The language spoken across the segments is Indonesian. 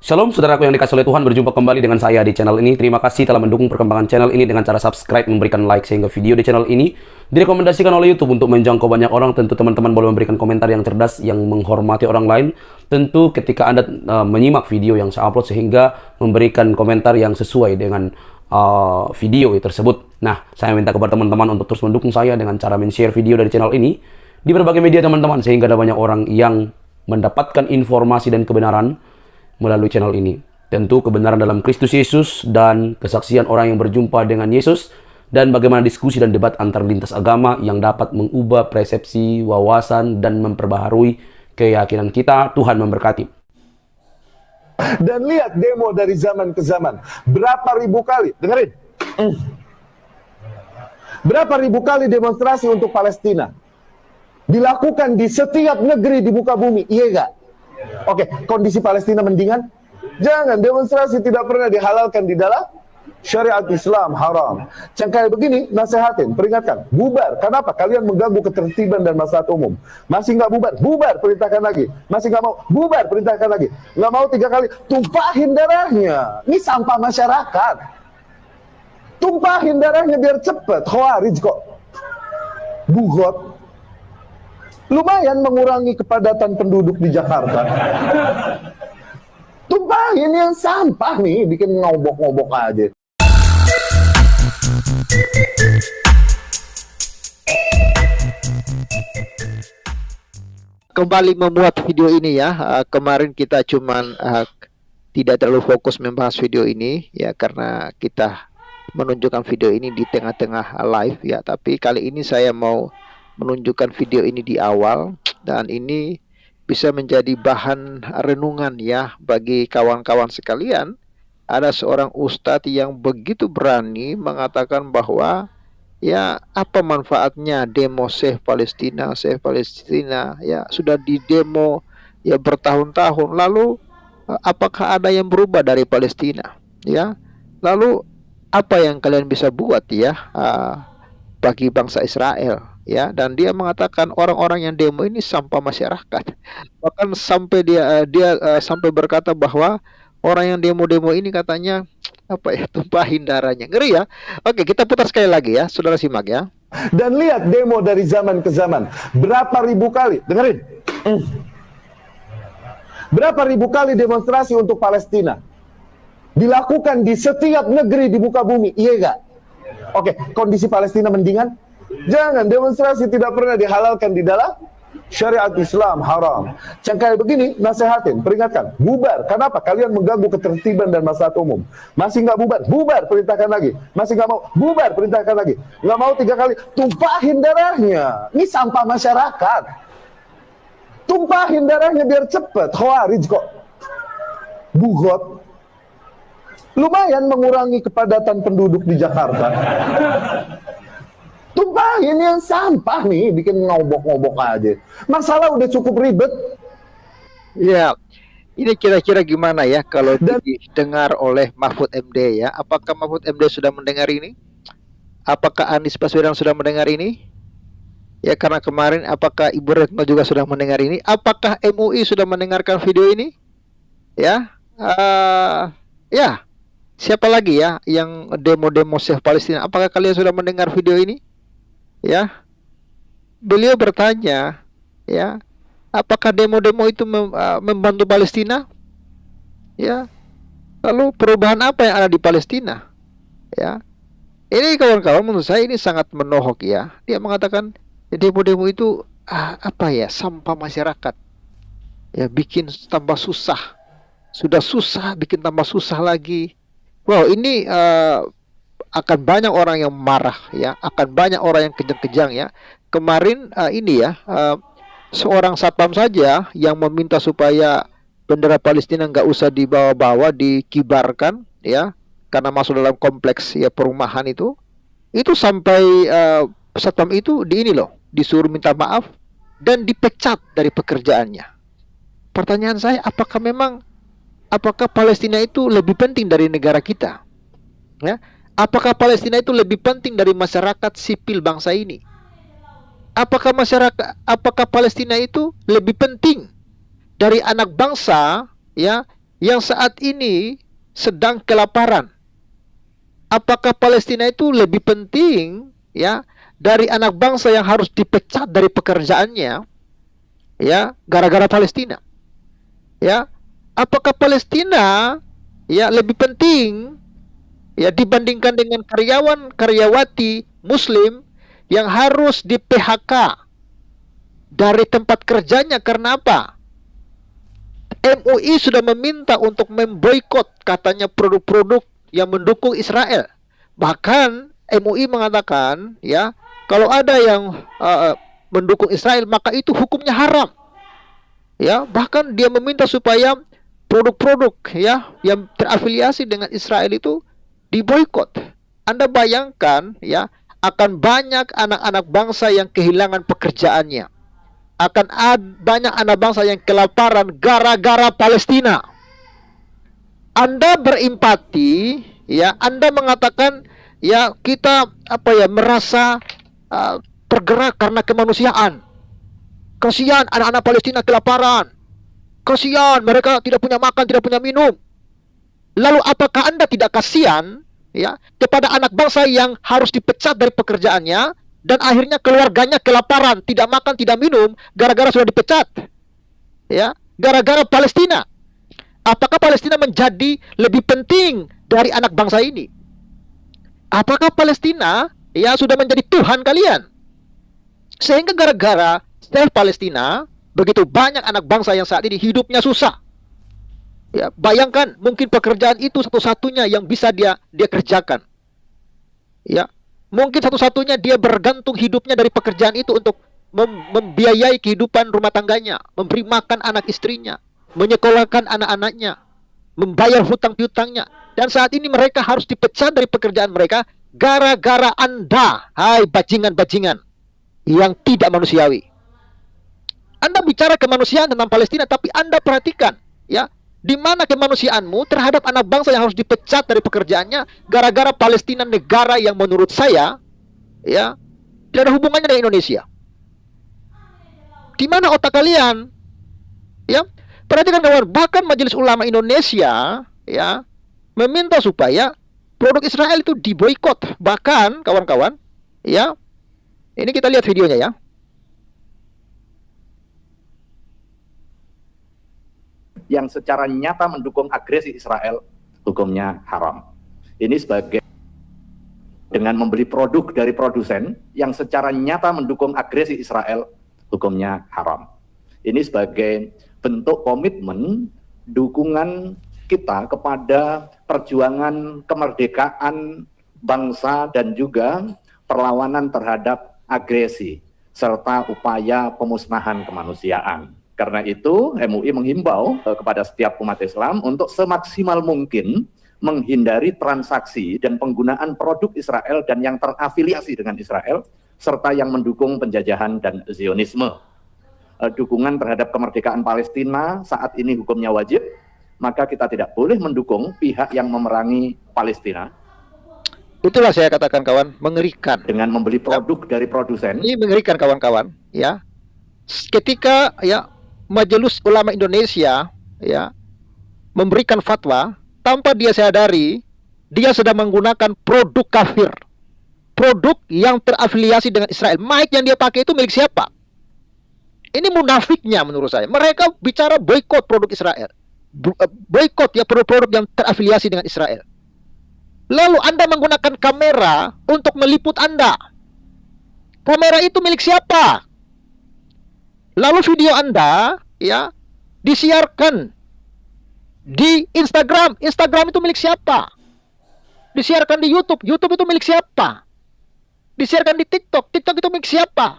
Shalom saudaraku yang dikasihi oleh Tuhan, berjumpa kembali dengan saya di channel ini. Terima kasih telah mendukung perkembangan channel ini dengan cara subscribe, memberikan like, sehingga video di channel ini direkomendasikan oleh YouTube untuk menjangkau banyak orang. Tentu teman-teman boleh memberikan komentar yang cerdas, yang menghormati orang lain. Tentu ketika Anda menyimak video yang saya upload, sehingga memberikan komentar yang sesuai dengan video tersebut. Nah, saya minta kepada teman-teman untuk terus mendukung saya dengan cara men-share video dari channel ini di berbagai media teman-teman, sehingga ada banyak orang yang mendapatkan informasi dan kebenaran melalui channel ini. Tentu kebenaran dalam Kristus Yesus dan kesaksian orang yang berjumpa dengan Yesus, dan bagaimana diskusi dan debat antar lintas agama yang dapat mengubah persepsi, wawasan, dan memperbaharui keyakinan kita. Tuhan memberkati. Dan lihat demo dari zaman ke zaman. Berapa ribu kali, dengerin. Berapa ribu kali demonstrasi untuk Palestina dilakukan di setiap negeri di muka bumi, iya gak? Oke, kondisi Palestina mendingan? Jangan, demonstrasi tidak pernah dihalalkan di dalam syariat Islam, haram. Cangkai begini, nasehatin, peringatkan, bubar. Kenapa? Kalian mengganggu ketertiban dan maslahat umum. Masih nggak bubar? Bubar, perintahkan lagi. Masih nggak mau? Bubar, perintahkan lagi. Nggak mau 3 kali, tumpahin darahnya. Ini sampah masyarakat. Tumpahin darahnya biar cepet. Khawarij kok. Bugot. Lumayan mengurangi kepadatan penduduk di Jakarta. Tumpahin yang sampah nih, bikin ngobok-ngobok aja. Kembali memuat video ini ya. Kemarin kita cuman tidak terlalu fokus membahas video ini ya, karena kita menunjukkan video ini di tengah-tengah live ya. Tapi kali ini saya mau menunjukkan video ini di awal, dan ini bisa menjadi bahan renungan ya bagi kawan-kawan sekalian. Ada seorang ustadz yang begitu berani mengatakan bahwa ya, apa manfaatnya demo Save Palestina ya, sudah di demo ya bertahun-tahun, lalu apakah ada yang berubah dari Palestina ya? Lalu apa yang kalian bisa buat ya bagi bangsa Israel ya? Dan dia mengatakan orang-orang yang demo ini sampah masyarakat. Bahkan sampai dia sampai berkata bahwa orang yang demo-demo ini katanya apa ya, tumpahin darahnya. Ngeri ya. Oke, kita putar sekali lagi ya, saudara simak ya. Dan lihat demo dari zaman ke zaman. Berapa ribu kali, dengerin. Berapa ribu kali demonstrasi untuk Palestina dilakukan di setiap negeri di muka bumi, iya gak? Oke, kondisi Palestina mendingan? Jangan, demonstrasi tidak pernah dihalalkan di dalam syariat Islam, haram. Cangkai begini, nasehatin, peringatkan, bubar. Kenapa? Kalian mengganggu ketertiban dan maslahat umum. Masih nggak bubar? Bubar, perintahkan lagi. Masih nggak mau? Bubar, perintahkan lagi. Nggak mau 3 kali, tumpahin darahnya. Ini sampah masyarakat. Tumpahin darahnya biar cepet. Khawarij kok. Bugot. Lumayan mengurangi kepadatan penduduk di Jakarta. Tumpahin yang sampah nih, bikin ngobok-ngobok aja. Masalah udah cukup ribet. Ya, ini kira-kira gimana ya kalau didengar oleh Mahfud MD ya? Apakah Mahfud MD sudah mendengar ini? Apakah Anies Baswedan sudah mendengar ini? Ya, karena kemarin apakah Ibu Retno juga sudah mendengar ini? Apakah MUI sudah mendengarkan video ini? Ya, ya. Siapa lagi ya yang demo-demo Save Palestina? Apakah kalian sudah mendengar video ini? Ya, beliau bertanya, ya, apakah demo-demo itu membantu Palestina? Ya, lalu perubahan apa yang ada di Palestina? Ya, ini kawan-kawan, menurut saya ini sangat menohok ya. Dia mengatakan demo-demo itu apa ya, sampah masyarakat. Ya, bikin tambah susah. Sudah susah, bikin tambah susah lagi. Wow, ini akan banyak orang yang marah ya, akan banyak orang yang kejang-kejang ya. Kemarin ini ya, seorang satpam saja yang meminta supaya bendera Palestina nggak usah dibawa-bawa, dikibarkan ya, karena masuk dalam kompleks ya perumahan itu sampai satpam itu di ini loh, disuruh minta maaf dan dipecat dari pekerjaannya. Pertanyaan saya, apakah Palestina itu lebih penting dari negara kita? Ya, apakah Palestina itu lebih penting dari masyarakat sipil bangsa ini? Apakah Palestina itu lebih penting dari anak bangsa ya yang saat ini sedang kelaparan. Apakah Palestina itu lebih penting ya dari anak bangsa yang harus dipecat dari pekerjaannya ya gara-gara Palestina? Ya, apakah Palestina ya lebih penting ya dibandingkan dengan karyawan-karyawati Muslim yang harus di PHK dari tempat kerjanya karena apa? MUI sudah meminta untuk memboikot katanya produk-produk yang mendukung Israel. Bahkan MUI mengatakan ya kalau ada yang mendukung Israel maka itu hukumnya haram. Ya, bahkan dia meminta supaya produk-produk ya yang terafiliasi dengan Israel itu diboikot. Anda bayangkan ya akan banyak anak-anak bangsa yang kehilangan pekerjaannya. Akan banyak anak bangsa yang kelaparan gara-gara Palestina. Anda berempati, ya, Anda mengatakan, ya, kita merasa tergerak karena kemanusiaan. Kasihan anak-anak Palestina kelaparan. Kasihan mereka tidak punya makan, tidak punya minum. Lalu apakah Anda tidak kasihan, ya, kepada anak bangsa yang harus dipecat dari pekerjaannya dan akhirnya keluarganya kelaparan, tidak makan, tidak minum gara-gara sudah dipecat? Ya, gara-gara Palestina. Apakah Palestina menjadi lebih penting dari anak bangsa ini? Apakah Palestina ya sudah menjadi Tuhan kalian? Sehingga gara-gara Palestina begitu banyak anak bangsa yang saat ini hidupnya susah. Ya, bayangkan mungkin pekerjaan itu satu-satunya yang bisa dia kerjakan. Ya, mungkin satu-satunya dia bergantung hidupnya dari pekerjaan itu untuk membiayai kehidupan rumah tangganya, memberi makan anak istrinya, menyekolahkan anak-anaknya, membayar hutang piutangnya. Dan saat ini mereka harus dipecat dari pekerjaan mereka gara-gara Anda, hai bajingan-bajingan yang tidak manusiawi. Anda bicara kemanusiaan tentang Palestina, tapi Anda perhatikan, ya, di mana kemanusiaanmu terhadap anak bangsa yang harus dipecat dari pekerjaannya gara-gara Palestina, negara yang menurut saya, ya, tidak ada hubungannya dengan Indonesia. Di mana otak kalian? Ya, perhatikan kawan, bahkan Majelis Ulama Indonesia, ya, meminta supaya produk Israel itu diboikot. Bahkan kawan-kawan, ya, ini kita lihat videonya ya. Yang secara nyata mendukung agresi Israel, hukumnya haram. Ini sebagai dengan membeli produk dari produsen yang secara nyata mendukung agresi Israel, hukumnya haram. Ini sebagai bentuk komitmen dukungan kita kepada perjuangan kemerdekaan bangsa dan juga perlawanan terhadap agresi serta upaya pemusnahan kemanusiaan. Karena itu MUI menghimbau kepada setiap umat Islam untuk semaksimal mungkin menghindari transaksi dan penggunaan produk Israel dan yang terafiliasi dengan Israel serta yang mendukung penjajahan dan Zionisme. Dukungan terhadap kemerdekaan Palestina saat ini hukumnya wajib, maka kita tidak boleh mendukung pihak yang memerangi Palestina. Itulah saya katakan kawan, mengerikan. Dengan membeli produk dari produsen. Ini mengerikan kawan-kawan, ya. Ketika ya Majelis Ulama Indonesia ya memberikan fatwa tanpa dia sadari dia sedang menggunakan produk kafir, produk yang terafiliasi dengan Israel. Mic yang dia pakai itu milik siapa? Ini munafiknya menurut saya. Mereka bicara boikot produk Israel, boikot ya produk-produk yang terafiliasi dengan Israel. Lalu Anda menggunakan kamera untuk meliput Anda. Kamera itu milik siapa? Lalu video Anda ya disiarkan di Instagram. Instagram itu milik siapa? Disiarkan di YouTube. YouTube itu milik siapa? Disiarkan di TikTok. TikTok itu milik siapa?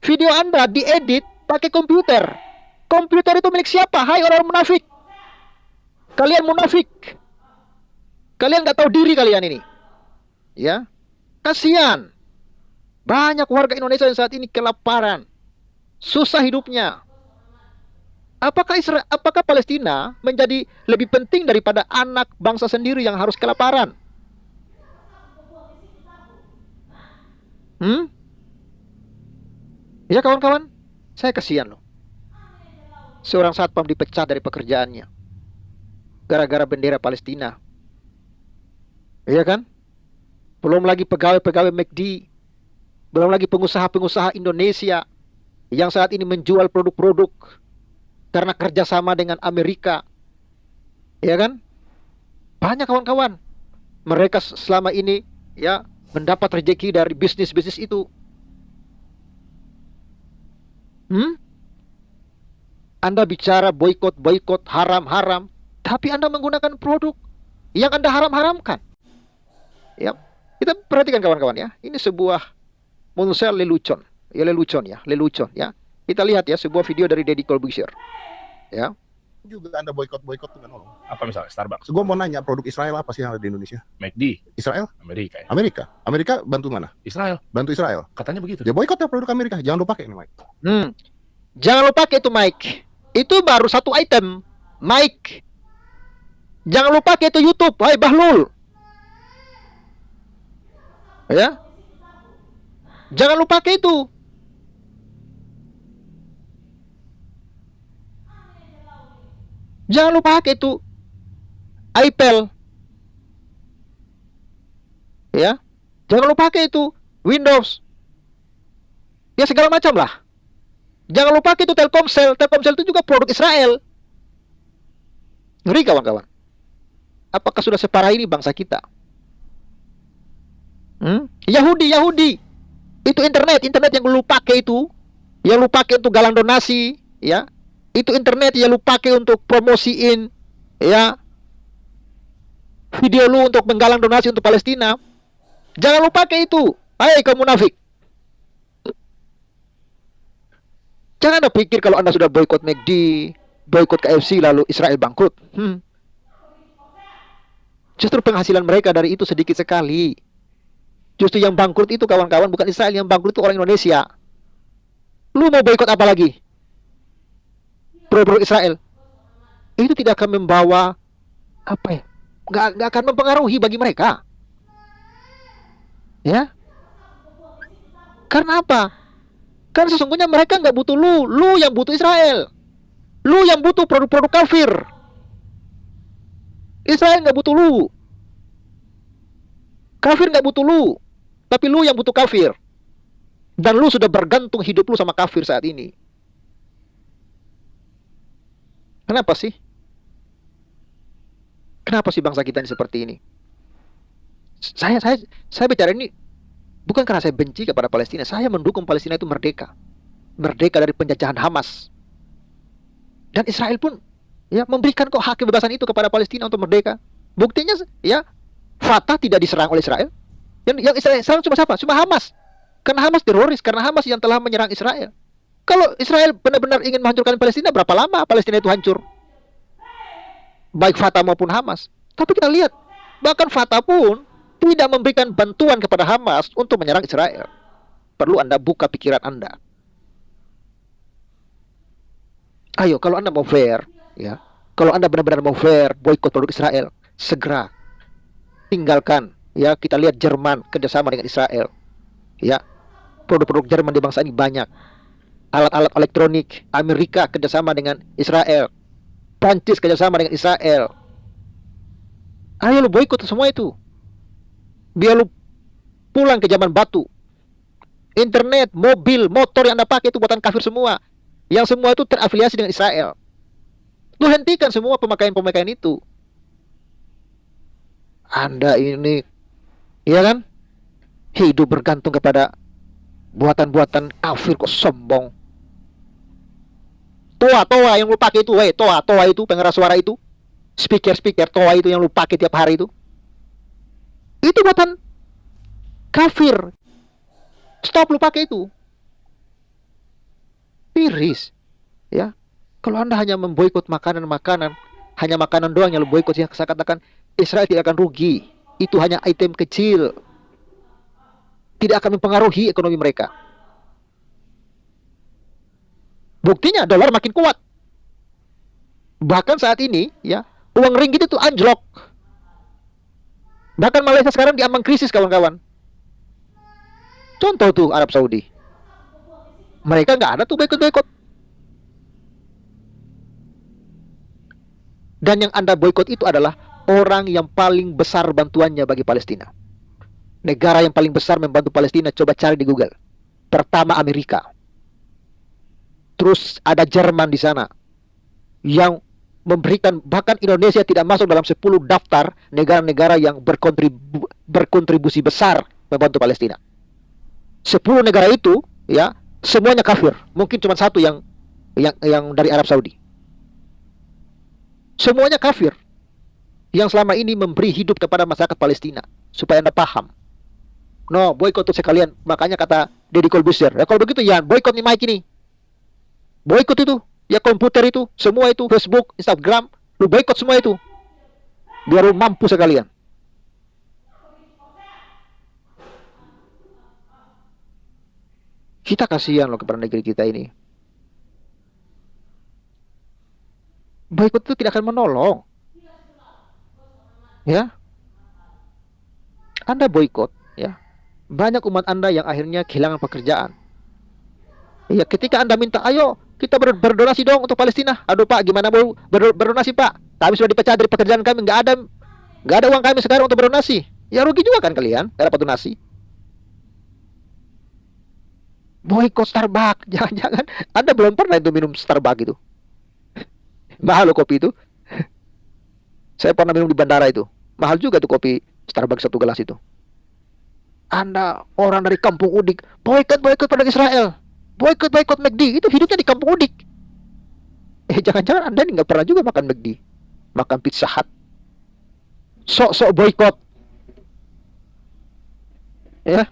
Video Anda diedit pakai komputer. Komputer itu milik siapa? Hai orang munafik. Kalian munafik. Kalian nggak tahu diri kalian ini. Ya. Kasihan. Banyak warga Indonesia yang saat ini kelaparan. Susah hidupnya. Apakah Palestina menjadi lebih penting daripada anak bangsa sendiri yang harus kelaparan? Ya kawan-kawan, saya kasihan loh. Seorang satpam dipecat dari pekerjaannya. gara-gara bendera Palestina. Iya kan? Belum lagi pegawai-pegawai McD, belum lagi pengusaha-pengusaha Indonesia yang saat ini menjual produk-produk karena kerjasama dengan Amerika. Ya kan? Banyak kawan-kawan. Mereka selama ini ya mendapat rezeki dari bisnis-bisnis itu. Anda bicara boikot, haram-haram, tapi Anda menggunakan produk yang Anda haram-haramkan. Ya, kita perhatikan kawan-kawan ya. Ini sebuah monsel lelucon. Ya lelucon ya. Kita lihat ya sebuah video dari Deddy Corbuzier. Ya. Juga Anda boikot tuh kan. Apa misalnya Starbucks, So, gue mau nanya produk Israel apa sih yang ada di Indonesia? McD, Israel? Amerika ya. Amerika bantu mana? Israel, Bantu Israel. katanya begitu. Ya boikot ya produk Amerika. Jangan lupa pakai ini, Mike. Jangan lupa pakai itu Mike. Itu baru satu item, Mike. Jangan lupa pakai itu YouTube, hai Bahlul. Ya. Jangan lupa pakai itu. Jangan lupa pakai itu iPel. Ya. Jangan lupa pakai itu Windows. Ya segala macam lah. Jangan lupa pakai itu Telkomsel. Telkomsel itu juga produk Israel. Ngeri kawan-kawan. Apakah sudah separah ini bangsa kita? Yahudi. Itu internet yang lu pakai itu, yang lu pakai untuk galang donasi, ya. Itu internet yang lu pakai untuk promosiin, ya, video lu untuk menggalang donasi untuk Palestina. Jangan lupa pakai itu. Hai kaum munafik. Jangan Anda pikir kalau Anda sudah boikot McD, boikot KFC lalu Israel bangkrut. Justru penghasilan mereka dari itu sedikit sekali. Justru yang bangkrut itu kawan-kawan bukan Israel, yang bangkrut itu orang Indonesia. Lu mau boikot apa lagi? Produk Israel. Itu tidak akan membawa apa ya? Nggak akan mempengaruhi bagi mereka. Ya? Karena apa? Karena sesungguhnya mereka nggak butuh lu yang butuh Israel. Lu yang butuh produk-produk kafir. Israel nggak butuh lu. Kafir nggak butuh lu. Tapi lu yang butuh kafir. Dan lu sudah bergantung hidup lu sama kafir saat ini. Kenapa sih? Kenapa sih bangsa kita ini seperti ini? Saya bicara ini bukan karena saya benci kepada Palestina. Saya mendukung Palestina itu merdeka. Merdeka dari penjajahan Hamas. Dan Israel pun ya memberikan kok hak kebebasan itu kepada Palestina untuk merdeka. Buktinya ya Fatah tidak diserang oleh Israel. Yang Israel serang cuma siapa? Cuma Hamas. Karena Hamas teroris, karena Hamas yang telah menyerang Israel. Kalau Israel benar-benar ingin menghancurkan Palestina, berapa lama Palestina itu hancur? Baik Fatah maupun Hamas. Tapi kita lihat, bahkan Fatah pun tidak memberikan bantuan kepada Hamas untuk menyerang Israel. Perlu Anda buka pikiran Anda. Ayo, kalau Anda mau fair, ya, kalau Anda benar-benar mau fair, boikot produk Israel, segera tinggalkan. Ya, kita lihat Jerman kerjasama dengan Israel. Ya, produk-produk Jerman di bangsa ini banyak. Alat-alat elektronik, Amerika kerjasama dengan Israel. Prancis kerjasama dengan Israel. Ayo lu boikot semua itu. Biar lu pulang ke zaman batu. Internet, mobil, motor yang Anda pakai itu buatan kafir semua. Yang semua itu terafiliasi dengan Israel. Lu hentikan semua pemakaian-pemakaian itu. Anda ini, iya kan? Hidup bergantung kepada buatan-buatan kafir kok sombong. Toa yang lu pakai itu, toa itu pengeras suara itu, speaker toa itu yang lu pakai tiap hari itu buatan kafir. Stop lu pakai itu. Tiris, ya. Kalau Anda hanya memboikot makanan-makanan, hanya makanan doang yang lu boikot, ya saya katakan Israel tidak akan rugi. Itu hanya item kecil. Tidak akan mempengaruhi ekonomi mereka. Buktinya dolar makin kuat. Bahkan saat ini, ya, uang ringgit itu anjlok. Bahkan Malaysia sekarang diambang krisis, kawan-kawan. Contoh tuh Arab Saudi. Mereka nggak ada tuh boikot-boikot. Dan yang Anda boikot itu adalah orang yang paling besar bantuannya bagi Palestina. Negara yang paling besar membantu Palestina, coba cari di Google. Pertama Amerika. Terus ada Jerman di sana yang memberikan, bahkan Indonesia tidak masuk dalam 10 daftar negara-negara yang berkontribusi besar membantu Palestina. 10 negara itu ya semuanya kafir. Mungkin cuma satu yang dari Arab Saudi. Semuanya kafir yang selama ini memberi hidup kepada masyarakat Palestina, supaya Anda paham. No, boikot itu sekalian. Makanya kata Deddy Corbuzier, ya kalau begitu ya boikot nih Mike ini. Boikot itu, ya komputer itu, semua itu, Facebook, Instagram, lu boikot semua itu. Biar lu mampu sekalian. Kita kasihan loh kepada negeri kita ini. Boikot itu tidak akan menolong. Ya. Anda boikot, ya. Banyak umat Anda yang akhirnya kehilangan pekerjaan. Ya, ketika Anda minta, ayo kita berdonasi dong untuk Palestina. Aduh Pak, gimana mau berdonasi Pak? Kami sudah dipecat dari pekerjaan kami, nggak ada uang kami sekarang untuk berdonasi. Ya rugi juga kan kalian, nggak dapat donasi. Boikot Starbucks, jangan-jangan Anda belum pernah itu minum Starbucks itu. Mahal loh kopi itu. Saya pernah minum di bandara itu. Mahal juga tuh kopi Starbucks satu gelas itu. Anda orang dari kampung Udik, boikot pada Israel. Boikot McD, itu hidupnya di kampung Udik. Jangan-jangan Anda nggak pernah juga makan McD, makan Pizza Hut. Sok boikot. Ya.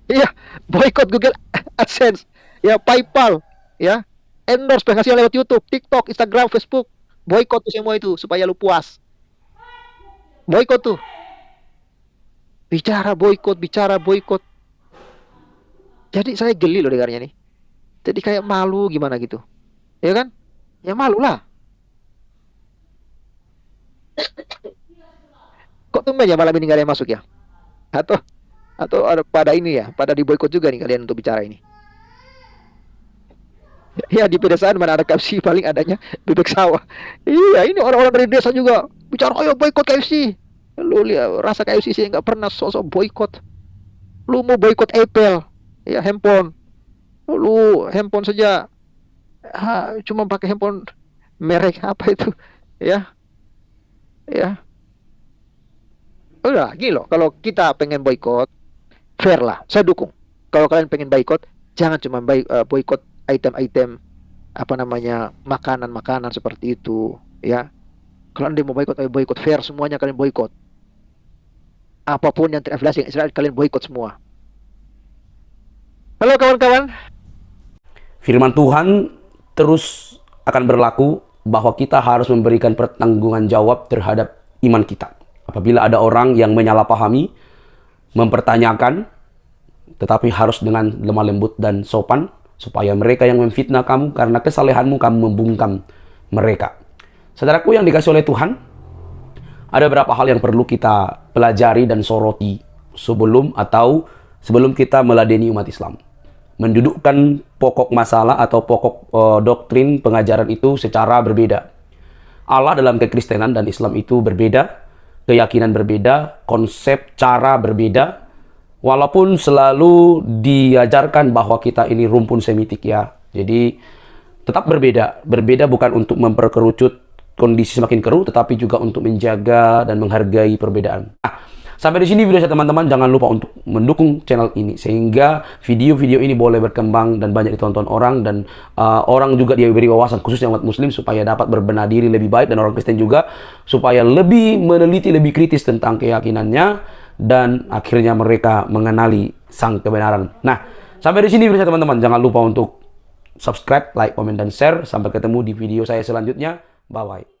Iya, boikot Google AdSense, ya PayPal, ya endorse penghasilan lewat YouTube, TikTok, Instagram, Facebook. Boikot tuh semua itu supaya lu puas. Boikot tuh. Bicara boikot. Jadi saya geli loh dengarnya nih. Jadi kayak malu gimana gitu. Ya kan? Ya malu lah. Kok tumben ya malam ini gak ada yang masuk ya? Atau ada pada ini ya, pada di boikot juga nih kalian untuk bicara ini. Ya di pedesaan mana ada KFC, paling adanya bebek sawah. Iya, ini orang-orang dari desa juga bicara, ayo boikot KFC. Lu lihat rasa KFC sih nggak pernah sosok boikot. Lu mau boikot Apple, ya handphone. Lu handphone saja, cuma pakai handphone merek apa itu, ya. Udah, gini loh, kalau kita pengen boikot, fair lah, saya dukung. Kalau kalian pengen boikot, jangan cuma boikot item-item apa namanya makanan seperti itu, ya. Kalau Anda mau boikot, ayo boikot fair, semuanya kalian boikot. Apapun yang terafiliasi dengan Israel, kalian boikot semua. Halo kawan-kawan. Firman Tuhan terus akan berlaku bahwa kita harus memberikan pertanggungan jawab terhadap iman kita. Apabila ada orang yang menyalahpahami, mempertanyakan, tetapi harus dengan lemah lembut dan sopan, supaya mereka yang memfitnah kamu karena kesalehanmu, kamu membungkam mereka. Saudaraku yang dikasih oleh Tuhan, ada beberapa hal yang perlu kita pelajari dan soroti sebelum kita meladeni umat Islam. Mendudukkan pokok masalah atau pokok doktrin pengajaran itu secara berbeda. Allah dalam kekristenan dan Islam itu berbeda, keyakinan berbeda, konsep cara berbeda, walaupun selalu diajarkan bahwa kita ini rumpun semitik ya. Jadi tetap berbeda. Berbeda bukan untuk memperkerucut kondisi semakin keruh, tetapi juga untuk menjaga dan menghargai perbedaan. Sampai di sini video saya teman-teman. Jangan lupa untuk mendukung channel ini sehingga video-video ini boleh berkembang dan banyak ditonton orang, dan orang juga diberi wawasan khususnya umat muslim supaya dapat berbenah diri lebih baik, dan orang Kristen juga supaya lebih meneliti, lebih kritis tentang keyakinannya, dan akhirnya mereka mengenali sang kebenaran. Nah, sampai di sini video saya teman-teman. Jangan lupa untuk subscribe, like, komen, dan share. Sampai ketemu di video saya selanjutnya. Bye-bye.